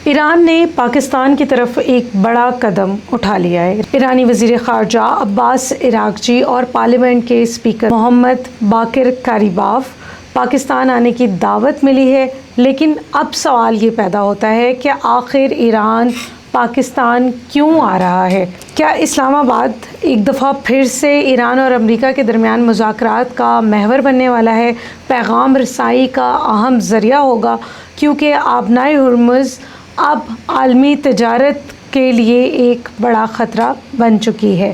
ایران نے پاکستان کی طرف ایک بڑا قدم اٹھا لیا ہے۔ ایرانی وزیر خارجہ عباس عراقچی اور پارلیمنٹ کے اسپیکر محمد باقر کاریباف پاکستان آنے کی دعوت ملی ہے، لیکن اب سوال یہ پیدا ہوتا ہے کہ آخر ایران پاکستان کیوں آ رہا ہے؟ کیا اسلام آباد ایک دفعہ پھر سے ایران اور امریکہ کے درمیان مذاکرات کا محور بننے والا ہے، پیغام رسائی کا اہم ذریعہ ہوگا، کیونکہ آبنائے ہرمز اب عالمی تجارت کے لیے ایک بڑا خطرہ بن چکی ہے۔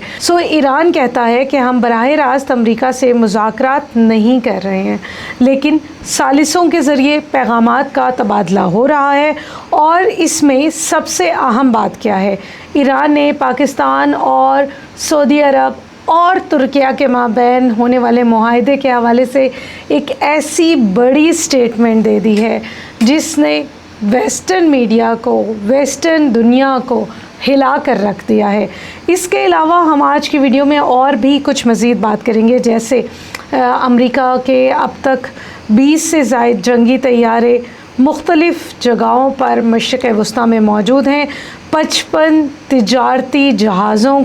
ایران کہتا ہے کہ ہم براہ راست امریکہ سے مذاکرات نہیں کر رہے ہیں، لیکن ثالثوں کے ذریعے پیغامات کا تبادلہ ہو رہا ہے، اور اس میں سب سے اہم بات کیا ہے؟ ایران نے پاکستان اور سعودی عرب اور ترکیہ کے مابین ہونے والے معاہدے کے حوالے سے ایک ایسی بڑی اسٹیٹمنٹ دے دی ہے جس نے ویسٹرن میڈیا کو، ویسٹرن دنیا کو ہلا کر رکھ دیا ہے۔ اس کے علاوہ ہم آج کی ویڈیو میں اور بھی کچھ مزید بات کریں گے، جیسے امریکہ کے اب تک 20 سے زائد جنگی طیارے مختلف جگہوں پر مشرق وسطیٰ میں موجود ہیں، 55 تجارتی جہازوں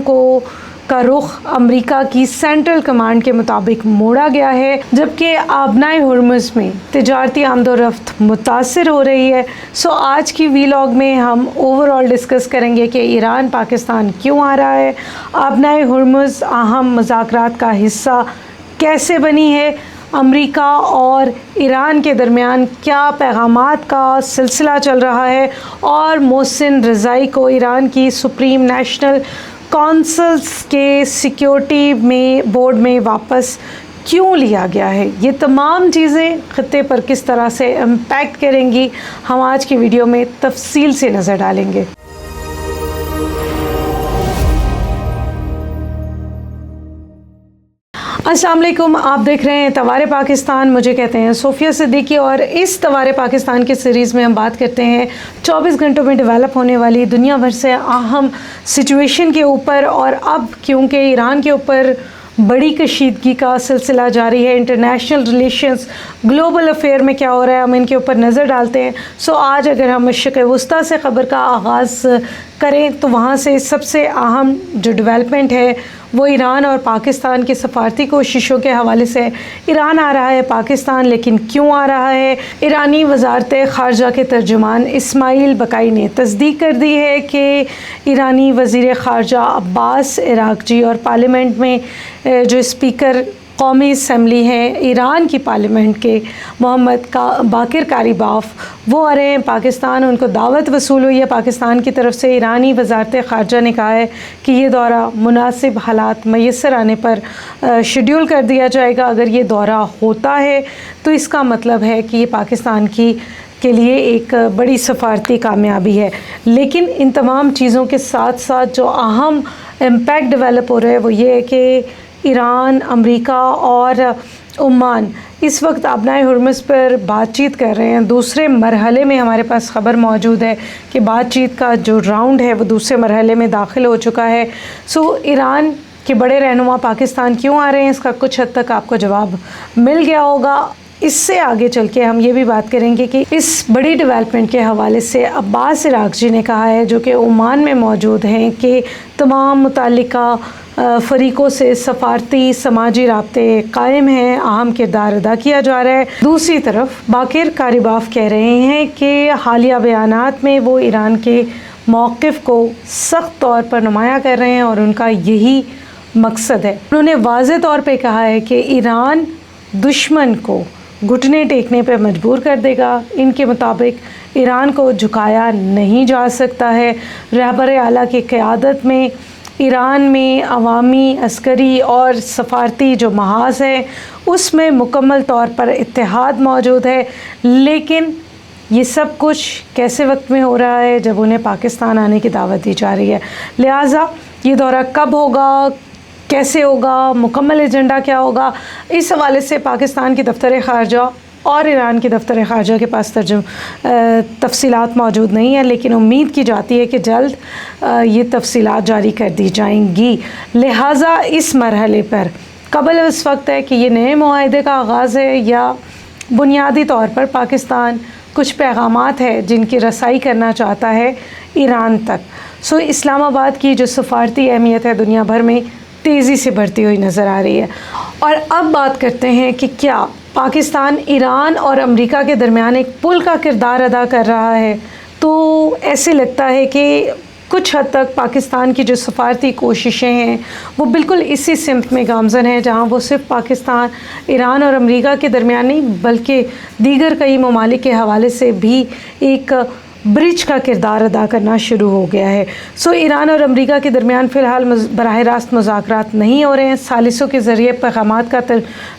کا رخ امریکہ کی سینٹرل کمانڈ کے مطابق موڑا گیا ہے، جبکہ آبنائے ہرمز میں تجارتی آمد و رفت متاثر ہو رہی ہے۔ آج کی ویلاگ میں ہم اوورآل ڈسکس کریں گے کہ ایران پاکستان کیوں آ رہا ہے، آبنائے ہرمز اہم مذاکرات کا حصہ کیسے بنی ہے، امریکہ اور ایران کے درمیان کیا پیغامات کا سلسلہ چل رہا ہے، اور محسن رضائی کو ایران کی سپریم نیشنل کونسلز کے سیکیورٹی بورڈ میں واپس کیوں لیا گیا ہے۔ یہ تمام چیزیں خطے پر کس طرح سے امپیکٹ کریں گی، ہم آج کی ویڈیو میں تفصیل سے نظر ڈالیں گے۔ السلام علیکم، آپ دیکھ رہے ہیں توارے پاکستان، مجھے کہتے ہیں صوفیہ صدیقی، اور اس توارے پاکستان کے سیریز میں ہم بات کرتے ہیں 24 گھنٹوں میں ڈیولپ ہونے والی دنیا بھر سے اہم سچویشن کے اوپر، اور اب کیونکہ ایران کے اوپر بڑی کشیدگی کا سلسلہ جاری ہے، انٹرنیشنل ریلیشنز، گلوبل افیئر میں کیا ہو رہا ہے، ہم ان کے اوپر نظر ڈالتے ہیں۔ آج اگر ہم مشرق وسطیٰ سے خبر کا آغاز کریں تو وہاں سے سب سے اہم جو ڈیولپمنٹ ہے وہ ایران اور پاکستان کی سفارتی کوششوں کے حوالے سے۔ ایران آ رہا ہے پاکستان، لیکن کیوں آ رہا ہے؟ ایرانی وزارت خارجہ کے ترجمان اسماعیل بقائی نے تصدیق کر دی ہے کہ ایرانی وزیر خارجہ عباس عراقچی اور پارلیمنٹ میں جو اسپیکر قومی اسمبلی ہیں ایران کی پارلیمنٹ کے محمد باقر کاریباف، وہ آ رہے ہیں پاکستان، ان کو دعوت وصول ہوئی ہے پاکستان کی طرف سے۔ ایرانی وزارت خارجہ نے کہا ہے کہ یہ دورہ مناسب حالات میسر آنے پر شیڈیول کر دیا جائے گا۔ اگر یہ دورہ ہوتا ہے تو اس کا مطلب ہے کہ یہ پاکستان کے لیے ایک بڑی سفارتی کامیابی ہے۔ لیکن ان تمام چیزوں کے ساتھ ساتھ جو اہم امپیکٹ ڈیولپ ہو رہا ہے وہ یہ ہے کہ ایران، امریکہ اور عمان اس وقت آبنائے ہرمز پر بات چیت کر رہے ہیں۔ دوسرے مرحلے میں ہمارے پاس خبر موجود ہے کہ بات چیت کا جو راؤنڈ ہے وہ دوسرے مرحلے میں داخل ہو چکا ہے۔ ایران کے بڑے رہنما پاکستان کیوں آ رہے ہیں، اس کا کچھ حد تک آپ کو جواب مل گیا ہوگا۔ اس سے آگے چل کے ہم یہ بھی بات کریں گے کہ اس بڑی ڈیولپمنٹ کے حوالے سے عباس عراقچی نے کہا ہے، جو کہ عمان میں موجود ہیں، کہ تمام متعلقہ فریقوں سے سفارتی سماجی رابطے قائم ہیں، اہم کردار ادا کیا جا رہا ہے۔ دوسری طرف باقر کاریباف کہہ رہے ہیں کہ حالیہ بیانات میں وہ ایران کے موقف کو سخت طور پر نمایاں کر رہے ہیں، اور ان کا یہی مقصد ہے۔ انہوں نے واضح طور پہ کہا ہے کہ ایران دشمن کو گھٹنے ٹیکنے پہ مجبور کر دے گا۔ ان کے مطابق ایران کو جھکایا نہیں جا سکتا ہے۔ رہبر اعلیٰ کی قیادت میں ایران میں عوامی، عسکری اور سفارتی جو محاذ ہے اس میں مکمل طور پر اتحاد موجود ہے، لیکن یہ سب کچھ کیسے وقت میں ہو رہا ہے جب انہیں پاکستان آنے کی دعوت دی جا رہی ہے۔ لہٰذا یہ دورہ کب ہوگا، کیسے ہوگا، مکمل ایجنڈا کیا ہوگا، اس حوالے سے پاکستان کی دفتر خارجہ اور ایران کی دفتر خارجہ کے پاس تفصیلات موجود نہیں ہیں، لیکن امید کی جاتی ہے کہ جلد یہ تفصیلات جاری کر دی جائیں گی۔ لہٰذا اس مرحلے پر قبل اس وقت ہے کہ یہ نئے معاہدے کا آغاز ہے، یا بنیادی طور پر پاکستان کچھ پیغامات ہیں جن کی رسائی کرنا چاہتا ہے ایران تک۔ اسلام آباد کی جو سفارتی اہمیت ہے دنیا بھر میں تیزی سے بڑھتی ہوئی نظر آ رہی ہے۔ اور اب بات کرتے ہیں کہ کیا پاکستان ایران اور امریکہ کے درمیان ایک پل کا کردار ادا کر رہا ہے؟ تو ایسے لگتا ہے کہ کچھ حد تک پاکستان کی جو سفارتی کوششیں ہیں وہ بالکل اسی سمت میں گامزن ہیں، جہاں وہ صرف پاکستان، ایران اور امریکہ کے درمیان نہیں بلکہ دیگر کئی ممالک کے حوالے سے بھی ایک برج کا کردار ادا کرنا شروع ہو گیا ہے۔ ایران اور امریکہ کے درمیان فی الحال براہ راست مذاکرات نہیں ہو رہے ہیں، ثالثوں کے ذریعے پیغامات کا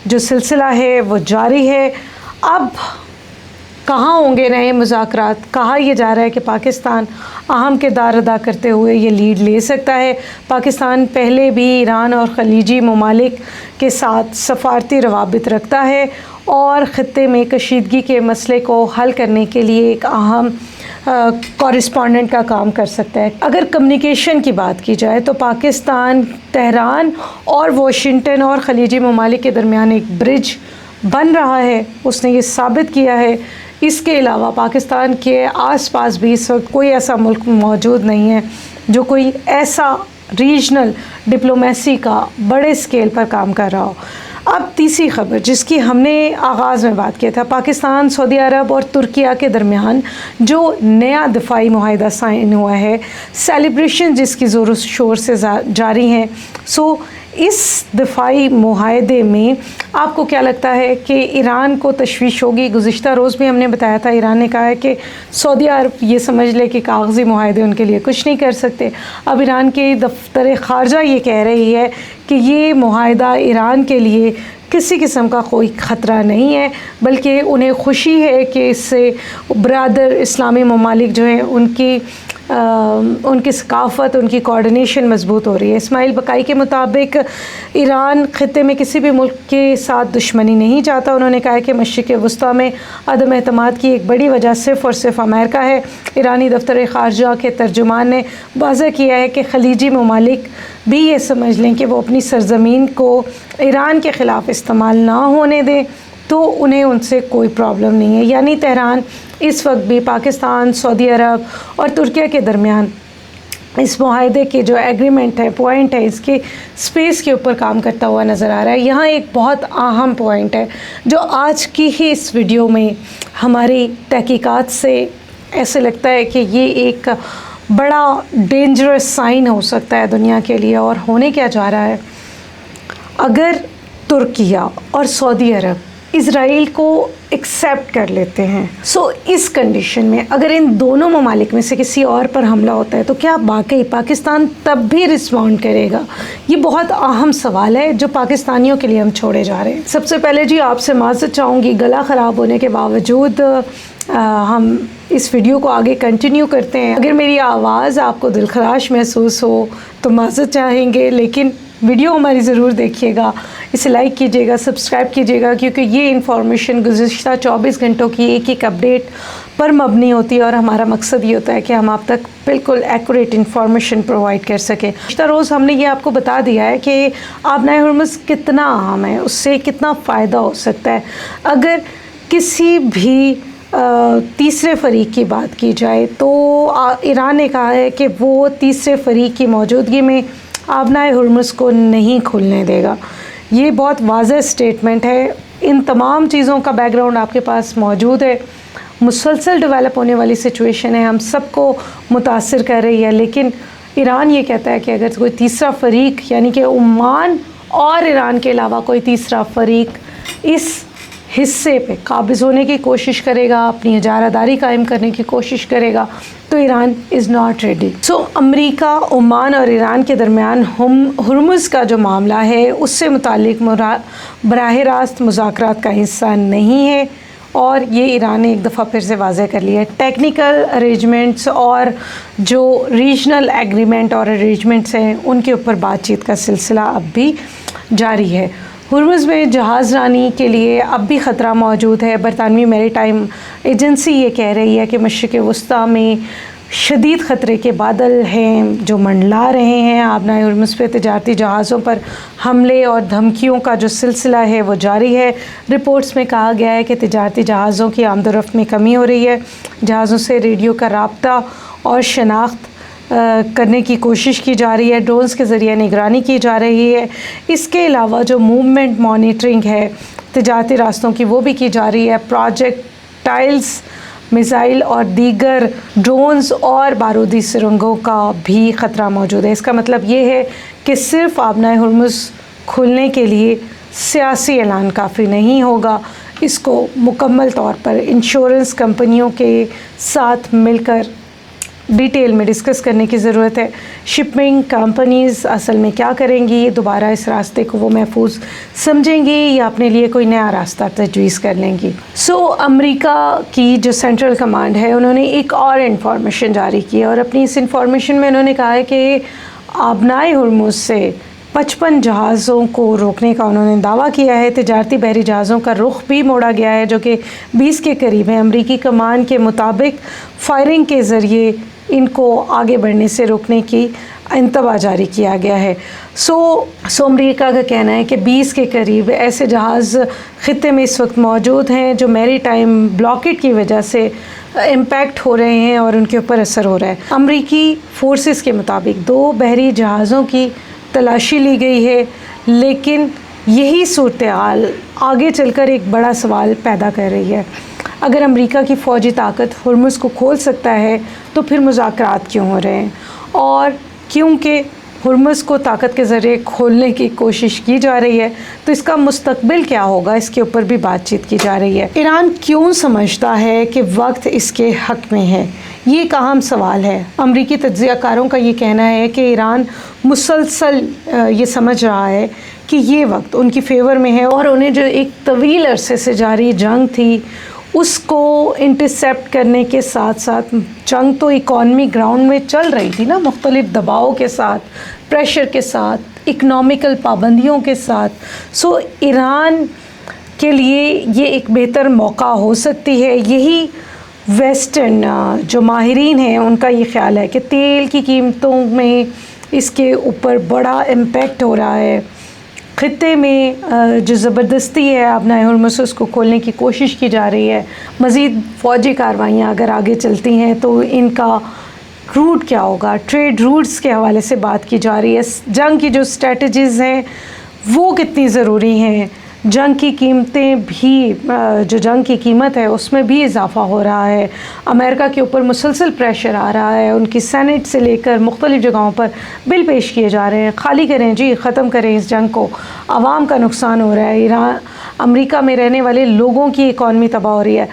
جو سلسلہ ہے وہ جاری ہے۔ اب کہاں ہوں گے نئے مذاکرات؟ کہا یہ جا رہا ہے کہ پاکستان اہم کردار ادا کرتے ہوئے یہ لیڈ لے سکتا ہے۔ پاکستان پہلے بھی ایران اور خلیجی ممالک کے ساتھ سفارتی روابط رکھتا ہے اور خطے میں کشیدگی کے مسئلے کو حل کرنے کے لیے ایک اہم کورسپونڈنٹ کا کام کر سکتا ہے۔ اگر کمیونیکیشن کی بات کی جائے تو پاکستان تہران اور واشنگٹن اور خلیجی ممالک کے درمیان ایک برج بن رہا ہے، اس نے یہ ثابت کیا ہے۔ اس کے علاوہ پاکستان کے آس پاس بھی اس وقت کوئی ایسا ملک موجود نہیں ہے جو کوئی ایسا ریجنل ڈپلومیسی کا بڑے اسکیل پر کام کر رہا ہو۔ اب تیسری خبر جس کی ہم نے آغاز میں بات کیا تھا، پاکستان، سعودی عرب اور ترکیہ کے درمیان جو نیا دفاعی معاہدہ سائن ہوا ہے، سیلیبریشن جس کی زور و شور سے جاری ہیں۔ اس دفاعی معاہدے میں آپ کو کیا لگتا ہے کہ ایران کو تشویش ہوگی؟ گزشتہ روز بھی ہم نے بتایا تھا، ایران نے کہا ہے کہ سعودی عرب یہ سمجھ لے کہ کاغذی معاہدے ان کے لیے کچھ نہیں کر سکتے۔ اب ایران کے دفتر خارجہ یہ کہہ رہی ہے کہ یہ معاہدہ ایران کے لیے کسی قسم کا کوئی خطرہ نہیں ہے، بلکہ انہیں خوشی ہے کہ اس سے برادر اسلامی ممالک جو ہیں ان کی ثقافت، ان کی کوارڈینیشن مضبوط ہو رہی ہے۔ اسماعیل بقائی کے مطابق ایران خطے میں کسی بھی ملک کے ساتھ دشمنی نہیں چاہتا۔ انہوں نے کہا ہے کہ مشرق وسطیٰ میں عدم اعتماد کی ایک بڑی وجہ صرف اور صرف امریکہ ہے۔ ایرانی دفتر خارجہ کے ترجمان نے واضح کیا ہے کہ خلیجی ممالک بھی یہ سمجھ لیں کہ وہ اپنی سرزمین کو ایران کے خلاف استعمال نہ ہونے دیں تو انہیں ان سے کوئی پرابلم نہیں ہے۔ یعنی تہران اس وقت بھی پاکستان، سعودی عرب اور ترکیہ کے درمیان اس معاہدے کے جو ایگریمنٹ ہے، پوائنٹ ہے، اس کے سپیس کے اوپر کام کرتا ہوا نظر آ رہا ہے۔ یہاں ایک بہت اہم پوائنٹ ہے جو آج کی ہی اس ویڈیو میں ہماری تحقیقات سے ایسے لگتا ہے کہ یہ ایک بڑا ڈینجرس سائن ہو سکتا ہے دنیا کے لیے۔ اور ہونے کیا جا رہا ہے، اگر ترکیہ اور سعودی عرب اسرائیل کو ایکسیپٹ کر لیتے ہیں، اس کنڈیشن میں اگر ان دونوں ممالک میں سے کسی اور پر حملہ ہوتا ہے تو کیا واقعی پاکستان تب بھی رسپونڈ کرے گا؟ یہ بہت اہم سوال ہے جو پاکستانیوں کے لیے ہم چھوڑے جا رہے ہیں۔ سب سے پہلے جی آپ سے معذرت چاہوں گی، گلا خراب ہونے کے باوجود ہم اس ویڈیو کو آگے کنٹینیو کرتے ہیں۔ اگر میری آواز آپ کو دلخراش محسوس ہو تو معذرت چاہیں گے، لیکن ویڈیو ہماری ضرور دیکھیے گا، اسے لائک کیجیے گا، سبسکرائب کیجیے گا، کیونکہ یہ انفارمیشن گزشتہ 24 گھنٹوں کی ایک اپڈیٹ پر مبنی ہوتی ہے اور ہمارا مقصد یہ ہوتا ہے کہ ہم آپ تک بالکل ایکوریٹ انفارمیشن پرووائڈ کر سکیں۔ گزشتہ روز ہم نے یہ آپ کو بتا دیا ہے کہ آبنائے ہرمز کتنا اہم ہے، اس سے کتنا فائدہ ہو سکتا ہے۔ اگر کسی بھی تیسرے فریق کی بات کی جائے تو ایران نے کہا ہے کہ وہ تیسرے فریق کی موجودگی میں آبنائے ہرمز کو نہیں کھلنے دے گا۔ یہ بہت واضح سٹیٹمنٹ ہے۔ ان تمام چیزوں کا بیک گراؤنڈ آپ کے پاس موجود ہے۔ مسلسل ڈیولپ ہونے والی سچویشن ہے، ہم سب کو متاثر کر رہی ہے، لیکن ایران یہ کہتا ہے کہ اگر کوئی تیسرا فریق یعنی کہ عمان اور ایران کے علاوہ کوئی تیسرا فریق اس حصے پہ قابض ہونے کی کوشش کرے گا، اپنی اجارہ داری قائم کرنے کی کوشش کرے گا تو Iran is not ready. America, Oman اور ایران کے درمیان ہرمز کا جو معاملہ ہے اس سے متعلق براہ راست مذاکرات کا حصہ نہیں ہے، اور یہ ایران نے ایک دفعہ پھر سے واضح کر لیا ہے۔ ٹیکنیکل ارینجمنٹس اور جو ریجنل ایگریمنٹ اور ارینجمنٹس ہیں ان کے اوپر بات چیت کا سلسلہ اب بھی جاری ہے۔ ہرمز میں جہاز رانی کے لیے اب بھی خطرہ موجود ہے۔ برطانوی میری ٹائم ایجنسی یہ کہہ رہی ہے کہ مشرق وسطیٰ میں شدید خطرے کے بادل ہیں جو منڈلا رہے ہیں. آبنائے ہرمز پہ تجارتی جہازوں پر حملے اور دھمکیوں کا جو سلسلہ ہے وہ جاری ہے. رپورٹس میں کہا گیا ہے کہ تجارتی جہازوں کی آمد و رفت میں کمی ہو رہی ہے. جہازوں سے ریڈیو کا رابطہ اور شناخت کرنے کی کوشش کی جا رہی ہے. ڈرونز کے ذریعے نگرانی کی جا رہی ہے. اس کے علاوہ جو موومنٹ مانیٹرنگ ہے تجارتی راستوں کی وہ بھی کی جا رہی ہے. پروجیکٹائلز، میزائل اور دیگر ڈرونز اور بارودی سرنگوں کا بھی خطرہ موجود ہے. اس کا مطلب یہ ہے کہ صرف آبنائے ہرمز کھولنے کے لیے سیاسی اعلان کافی نہیں ہوگا. اس کو مکمل طور پر انشورنس کمپنیوں کے ساتھ مل کر ڈیٹیل میں ڈسکس کرنے کی ضرورت ہے. شپنگ کمپنیز اصل میں کیا کریں گی؟ دوبارہ اس راستے کو وہ محفوظ سمجھیں گی یا اپنے لیے کوئی نیا راستہ تجویز کر لیں گی؟ امریکہ کی جو سینٹرل کمانڈ ہے انہوں نے ایک اور انفارمیشن جاری کی ہے اور اپنی اس انفارمیشن میں انہوں نے کہا ہے کہ آبنائے ہرمز سے 55 جہازوں کو روکنے کا انہوں نے دعویٰ کیا ہے. تجارتی بحری جہازوں کا رخ بھی موڑا گیا ہے جو کہ 20 کے قریب ہیں. امریکی کمان کے مطابق فائرنگ کے ذریعے ان کو آگے بڑھنے سے روکنے کی انتباہ جاری کیا گیا ہے. امریکہ کا کہنا ہے کہ 20 کے قریب ایسے جہاز خطے میں اس وقت موجود ہیں جو میری ٹائم بلاکیٹ کی وجہ سے امپیکٹ ہو رہے ہیں اور ان کے اوپر اثر ہو رہا ہے. امریکی فورسز کے مطابق 2 بحری جہازوں کی تلاشی لی گئی ہے، لیکن یہی صورتحال آگے چل کر ایک بڑا سوال پیدا کر رہی ہے. اگر امریکہ کی فوجی طاقت ہرمز کو کھول سکتا ہے تو پھر مذاکرات کیوں ہو رہے ہیں؟ اور کیونکہ ہرمز کو طاقت کے ذریعے کھولنے کی کوشش کی جا رہی ہے تو اس کا مستقبل کیا ہوگا، اس کے اوپر بھی بات چیت کی جا رہی ہے. ایران کیوں سمجھتا ہے کہ وقت اس کے حق میں ہے؟ یہ ایک اہم سوال ہے. امریکی تجزیہ کاروں کا یہ کہنا ہے کہ ایران مسلسل یہ سمجھ رہا ہے کہ یہ وقت ان کی فیور میں ہے اور انہیں جو ایک طویل عرصے سے جاری جنگ تھی اس کو انٹرسیپٹ کرنے کے ساتھ ساتھ جنگ تو اکانومی گراؤنڈ میں چل رہی تھی نا، مختلف دباؤ کے ساتھ، پریشر کے ساتھ، اکنامیکل پابندیوں کے ساتھ. ایران کے لیے یہ ایک بہتر موقع ہو سکتی ہے. یہی ویسٹرن جو ماہرین ہیں ان کا یہ خیال ہے کہ تیل کی قیمتوں میں اس کے اوپر بڑا امپیکٹ ہو رہا ہے. خطے میں جو زبردستی ہے آبنائے ہرمز اس کو کھولنے کی کوشش کی جا رہی ہے. مزید فوجی کارروائیاں اگر آگے چلتی ہیں تو ان کا روٹ کیا ہوگا؟ ٹریڈ روٹس کے حوالے سے بات کی جا رہی ہے. جنگ کی جو اسٹریٹجیز ہیں وہ کتنی ضروری ہیں؟ جنگ کی قیمتیں بھی، جو جنگ کی قیمت ہے اس میں بھی اضافہ ہو رہا ہے. امریکہ کے اوپر مسلسل پریشر آ رہا ہے. ان کی سینٹ سے لے کر مختلف جگہوں پر بل پیش کیے جا رہے ہیں، خالی کریں جی، ختم کریں اس جنگ کو، عوام کا نقصان ہو رہا ہے، امریکہ میں رہنے والے لوگوں کی اکانومی تباہ ہو رہی ہے.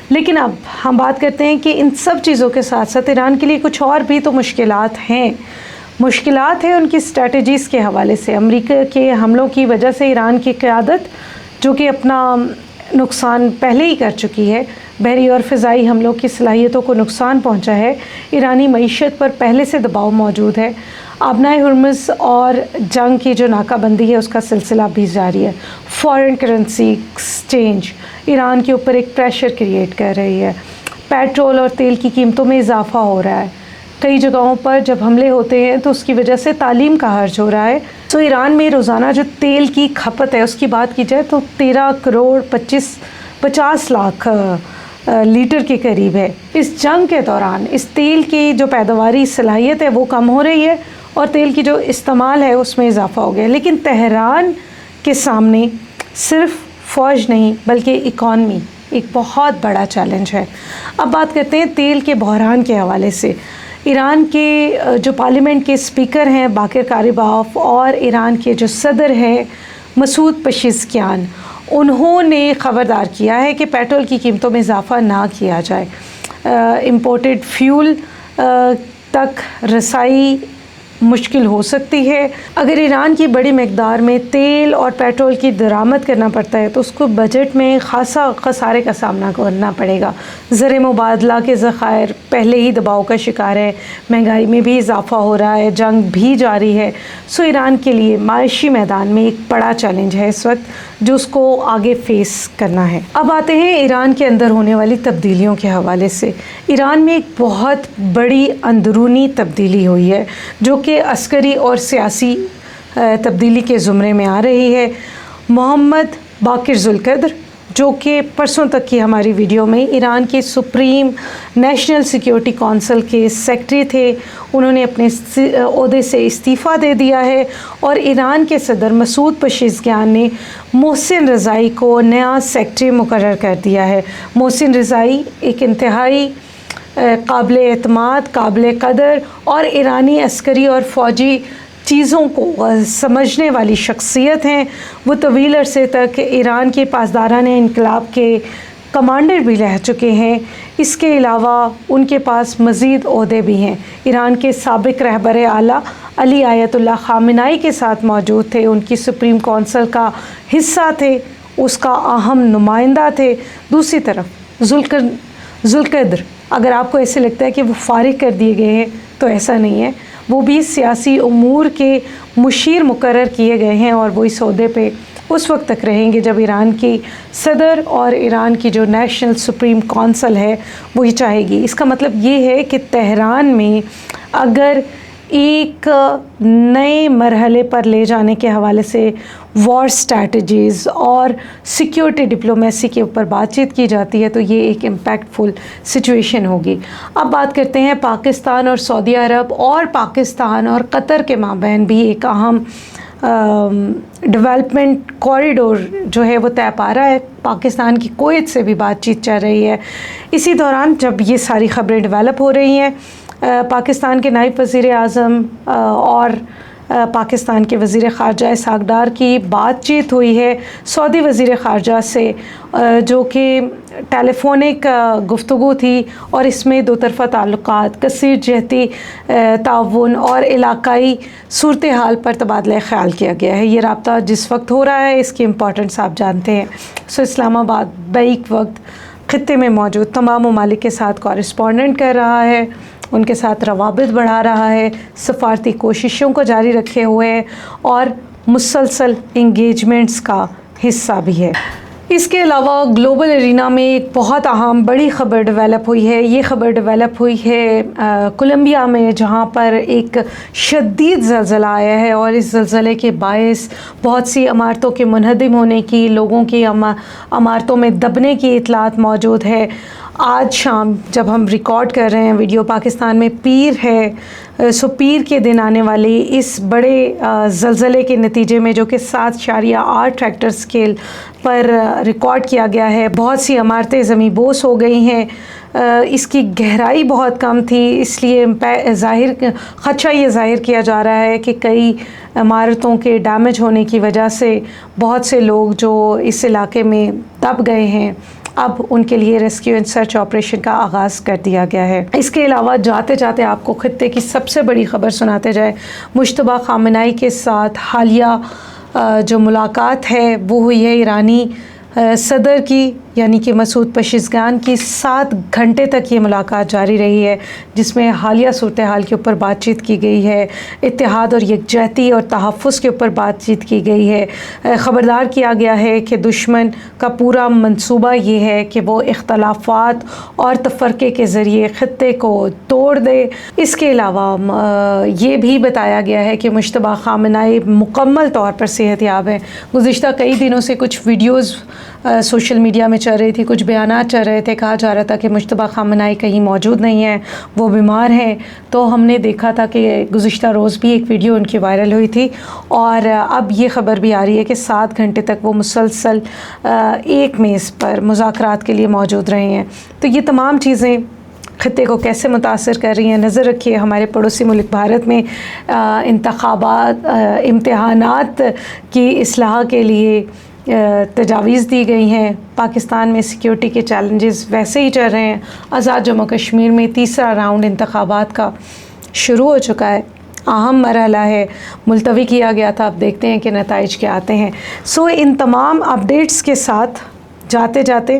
لیکن اب ہم بات کرتے ہیں کہ ان سب چیزوں کے ساتھ ساتھ ایران کے لیے کچھ اور بھی تو مشکلات ہیں ان کی اسٹریٹجیز کے حوالے سے. امریکہ کے حملوں کی وجہ سے ایران کی قیادت جو کہ اپنا نقصان پہلے ہی کر چکی ہے، بحری اور فضائی حملوں کی صلاحیتوں کو نقصان پہنچا ہے. ایرانی معیشت پر پہلے سے دباؤ موجود ہے. آبنائے ہرمز اور جنگ کی جو ناکہ بندی ہے اس کا سلسلہ بھی جاری ہے. فارن کرنسی ایکسچینج ایران کے اوپر ایک پریشر کریٹ کر رہی ہے. پیٹرول اور تیل کی قیمتوں میں اضافہ ہو رہا ہے. کئی جگہوں پر جب حملے ہوتے ہیں تو اس کی وجہ سے تعلیم کا حرج ہو رہا ہے. ایران میں روزانہ جو تیل کی کھپت ہے اس کی بات کی جائے تو 13 کروڑ 50 لاکھ لیٹر کے قریب ہے. اس جنگ کے دوران اس تیل کی جو پیداواری صلاحیت ہے وہ کم ہو رہی ہے اور تیل کی جو استعمال ہے اس میں اضافہ ہو گیا. لیکن تہران کے سامنے صرف فوج نہیں بلکہ اکانومی ایک بہت بڑا چیلنج ہے. اب بات کرتے ہیں تیل کے بحران کے حوالے سے. ایران کے جو پارلیمنٹ کے اسپیکر ہیں باقر کاریباف اور ایران کے جو صدر ہیں مسعود پشیزکیان، انہوں نے خبردار کیا ہے کہ پیٹرول کی قیمتوں میں اضافہ نہ کیا جائے. امپورٹڈ فیول تک رسائی مشکل ہو سکتی ہے. اگر ایران کی بڑی مقدار میں تیل اور پیٹرول کی درآمد کرنا پڑتا ہے تو اس کو بجٹ میں خاصا خسارے کا سامنا کرنا پڑے گا. زر مبادلہ کے ذخائر پہلے ہی دباؤ کا شکار ہے، مہنگائی میں بھی اضافہ ہو رہا ہے، جنگ بھی جاری ہے. ایران کے لیے معاشی میدان میں ایک بڑا چیلنج ہے اس وقت جو اس کو آگے فیس کرنا ہے۔ اب آتے ہیں ایران کے اندر ہونے والی تبدیلیوں کے حوالے سے۔ ایران میں ایک بہت بڑی اندرونی تبدیلی ہوئی ہے جو کہ عسکری اور سیاسی تبدیلی کے زمرے میں آ رہی ہے۔ محمد باقر ذوالقدر جو کہ پرسوں تک کی ہماری ویڈیو میں ایران کے سپریم نیشنل سیکیورٹی کونسل کے سیکرٹری تھے، انہوں نے اپنے عہدے سے استعفیٰ دے دیا ہے، اور ایران کے صدر مسعود پزشکیان نے محسن رضائی کو نیا سیکرٹری مقرر کر دیا ہے۔ محسن رضائی ایک انتہائی قابل اعتماد، قابل قدر اور ایرانی عسکری اور فوجی چیزوں کو سمجھنے والی شخصیت ہیں۔ وہ طویل عرصے تک ایران کے پاسداران انقلاب کے کمانڈر بھی رہ چکے ہیں۔ اس کے علاوہ ان کے پاس مزید عہدے بھی ہیں۔ ایران کے سابق رہبر اعلیٰ علی آیت اللہ خامنائی کے ساتھ موجود تھے، ان کی سپریم کونسل کا حصہ تھے، اس کا اہم نمائندہ تھے۔ دوسری طرف ذوالقدر، اگر آپ کو ایسے لگتا ہے کہ وہ فارغ کر دیے گئے ہیں تو ایسا نہیں ہے، وہ بھی سیاسی امور کے مشیر مقرر کیے گئے ہیں، اور وہ اس عہدے پہ اس وقت تک رہیں گے جب ایران کی صدر اور ایران کی جو نیشنل سپریم کونسل ہے وہ یہ چاہے گی۔ اس کا مطلب یہ ہے کہ تہران میں اگر ایک نئے مرحلے پر لے جانے کے حوالے سے وار سٹریٹجیز اور سیکیورٹی ڈپلومیسی کے اوپر بات چیت کی جاتی ہے تو یہ ایک امپیکٹفل سچویشن ہوگی۔ اب بات کرتے ہیں پاکستان اور سعودی عرب اور پاکستان اور قطر کے مابین بھی ایک اہم ڈیولپمنٹ کوریڈور جو ہے وہ طے پا رہا ہے۔ پاکستان کی کویت سے بھی بات چیت چل رہی ہے۔ اسی دوران جب یہ ساری خبریں ڈیولپ ہو رہی ہیں، پاکستان کے نائب وزیر اعظم اور پاکستان کے وزیر خارجہ اسحاق ڈار کی بات چیت ہوئی ہے سعودی وزیر خارجہ سے، جو کہ ٹیلی فونک گفتگو تھی، اور اس میں دو طرفہ تعلقات، کثیر جہتی تعاون اور علاقائی صورتحال پر تبادلہ خیال کیا گیا ہے۔ یہ رابطہ جس وقت ہو رہا ہے اس کی امپورٹنس آپ جانتے ہیں۔ اسلام آباد بیک وقت خطے میں موجود تمام ممالک کے ساتھ کورسپونڈنٹ کر رہا ہے، ان کے ساتھ روابط بڑھا رہا ہے، سفارتی کوششوں کو جاری رکھے ہوئے ہے، اور مسلسل انگیجمنٹس کا حصہ بھی ہے۔ اس کے علاوہ گلوبل ارینا میں ایک بہت اہم بڑی خبر ڈیولپ ہوئی ہے۔ یہ خبر ڈیولپ ہوئی ہے کولمبیا میں، جہاں پر ایک شدید زلزلہ آیا ہے، اور اس زلزلے کے باعث بہت سی عمارتوں کے منہدم ہونے کی، لوگوں کی عمارتوں میں دبنے کی اطلاعات موجود ہے۔ آج شام جب ہم ریکارڈ کر رہے ہیں ویڈیو، پاکستان میں پیر ہے، سو پیر کے دن آنے والی اس بڑے زلزلے کے نتیجے میں، جو کہ 7.8 ریکٹر اسکیل پر ریکارڈ کیا گیا ہے، بہت سی عمارتیں زمیں بوس ہو گئی ہیں۔ اس کی گہرائی بہت کم تھی، اس لیے خدشہ یہ ظاہر کیا جا رہا ہے کہ کئی عمارتوں کے ڈیمیج ہونے کی وجہ سے بہت سے لوگ جو اس علاقے میں دب گئے ہیں، اب ان کے لیے ریسکیو اینڈ سرچ آپریشن کا آغاز کر دیا گیا ہے۔ اس کے علاوہ جاتے جاتے آپ کو خطے کی سب سے بڑی خبر سناتے جائے، مجتبیٰ خامنائی کے ساتھ حالیہ جو ملاقات ہے وہ ہوئی ہے ایرانی صدر کی، یعنی کہ مسعود پزشکیان کی۔ 7 گھنٹے تک یہ ملاقات جاری رہی ہے، جس میں حالیہ صورتحال کے اوپر بات چیت کی گئی ہے، اتحاد اور یکجہتی اور تحفظ کے اوپر بات چیت کی گئی ہے۔ خبردار کیا گیا ہے کہ دشمن کا پورا منصوبہ یہ ہے کہ وہ اختلافات اور تفرقے کے ذریعے خطے کو توڑ دے۔ اس کے علاوہ یہ بھی بتایا گیا ہے کہ مجتبیٰ خامنائی مکمل طور پر صحت یاب ہیں۔ گزشتہ کئی دنوں سے کچھ ویڈیوز سوشل میڈیا میں چل رہی تھی، کچھ بیانات چل رہے تھے، کہا جا رہا تھا کہ مجتبیٰ خامنائی کہیں موجود نہیں ہیں، وہ بیمار ہیں۔ تو ہم نے دیکھا تھا کہ گزشتہ روز بھی ایک ویڈیو ان کی وائرل ہوئی تھی، اور اب یہ خبر بھی آ رہی ہے کہ 7 گھنٹے تک وہ مسلسل ایک میز پر مذاکرات کے لیے موجود رہے ہیں۔ تو یہ تمام چیزیں خطے کو کیسے متاثر کر رہی ہیں، نظر رکھیے۔ ہمارے پڑوسی ملک بھارت میں امتحانات کی اصلاح کے لیے تجاویز دی گئی ہیں۔ پاکستان میں سیکیورٹی کے چیلنجز ویسے ہی چل رہے ہیں۔ آزاد جموں کشمیر میں تیسرا راؤنڈ انتخابات کا شروع ہو چکا ہے، اہم مرحلہ ہے، ملتوی کیا گیا تھا، اب دیکھتے ہیں کہ نتائج کیا آتے ہیں۔ ان تمام اپڈیٹس کے ساتھ جاتے جاتے